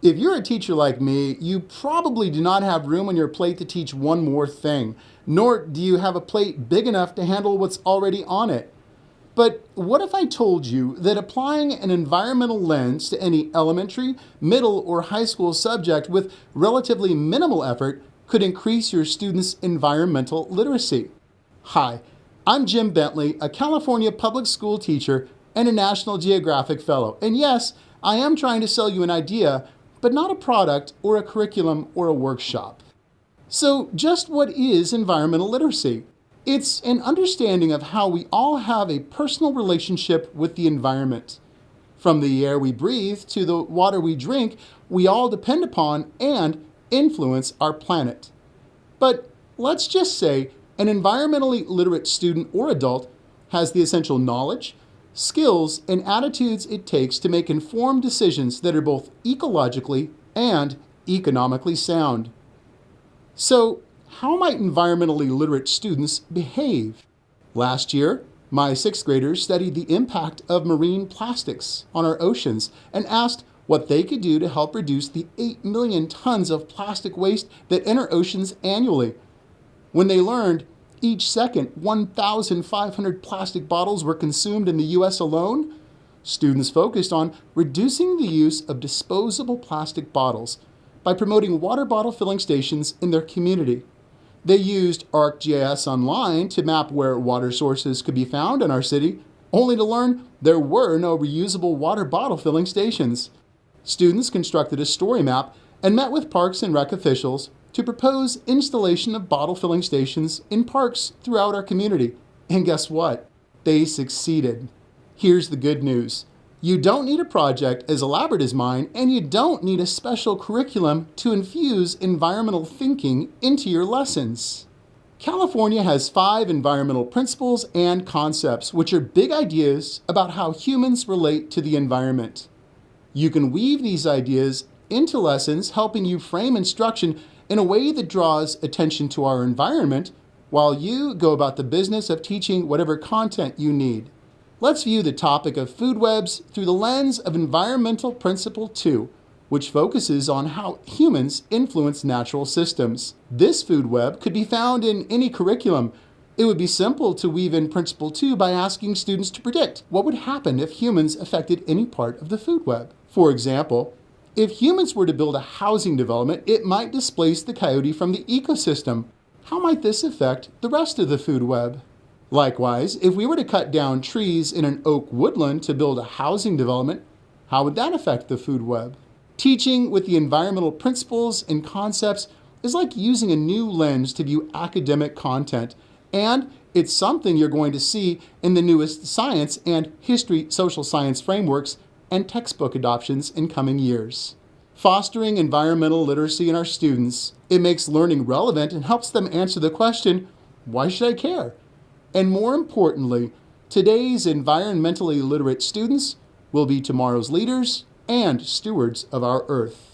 If you're a teacher like me, you probably do not have room on your plate to teach one more thing, nor do you have a plate big enough to handle what's already on it. But what if I told you that applying an environmental lens to any elementary, middle, or high school subject with relatively minimal effort could increase your students' environmental literacy? Hi, I'm Jim Bentley, a California public school teacher and a National Geographic Fellow. And yes, I am trying to sell you an idea, but not a product or a curriculum or a workshop. So just what is environmental literacy? It's an understanding of how we all have a personal relationship with the environment. From the air we breathe to the water we drink, we all depend upon and influence our planet. But let's just say an environmentally literate student or adult has the essential knowledge, skills, and attitudes it takes to make informed decisions that are both ecologically and economically sound. So, how might environmentally literate students behave? Last year, my sixth graders studied the impact of marine plastics on our oceans and asked what they could do to help reduce the 8 million tons of plastic waste that enter oceans annually. When they learned each second 1,500 plastic bottles were consumed in the U.S. alone, students focused on reducing the use of disposable plastic bottles by promoting water bottle filling stations in their community. They used ArcGIS Online to map where water sources could be found in our city, only to learn there were no reusable water bottle filling stations. Students constructed a story map and met with Parks and Rec officials to propose installation of bottle filling stations in parks throughout our community. And guess what? They succeeded. Here's the good news. You don't need a project as elaborate as mine, and you don't need a special curriculum to infuse environmental thinking into your lessons. California has 5 environmental principles and concepts, which are big ideas about how humans relate to the environment. You can weave these ideas into lessons, helping you frame instruction in a way that draws attention to our environment while you go about the business of teaching whatever content you need. Let's view the topic of food webs through the lens of Environmental Principle 2, which focuses on how humans influence natural systems. This food web could be found in any curriculum. It would be simple to weave in Principle 2 by asking students to predict what would happen if humans affected any part of the food web. For example, if humans were to build a housing development, it might displace the coyote from the ecosystem. How might this affect the rest of the food web? Likewise, if we were to cut down trees in an oak woodland to build a housing development, how would that affect the food web? Teaching with the environmental principles and concepts is like using a new lens to view academic content, and it's something you're going to see in the newest science and history social science frameworks and textbook adoptions in coming years. Fostering environmental literacy in our students, it makes learning relevant and helps them answer the question, why should I care? And more importantly, today's environmentally literate students will be tomorrow's leaders and stewards of our earth.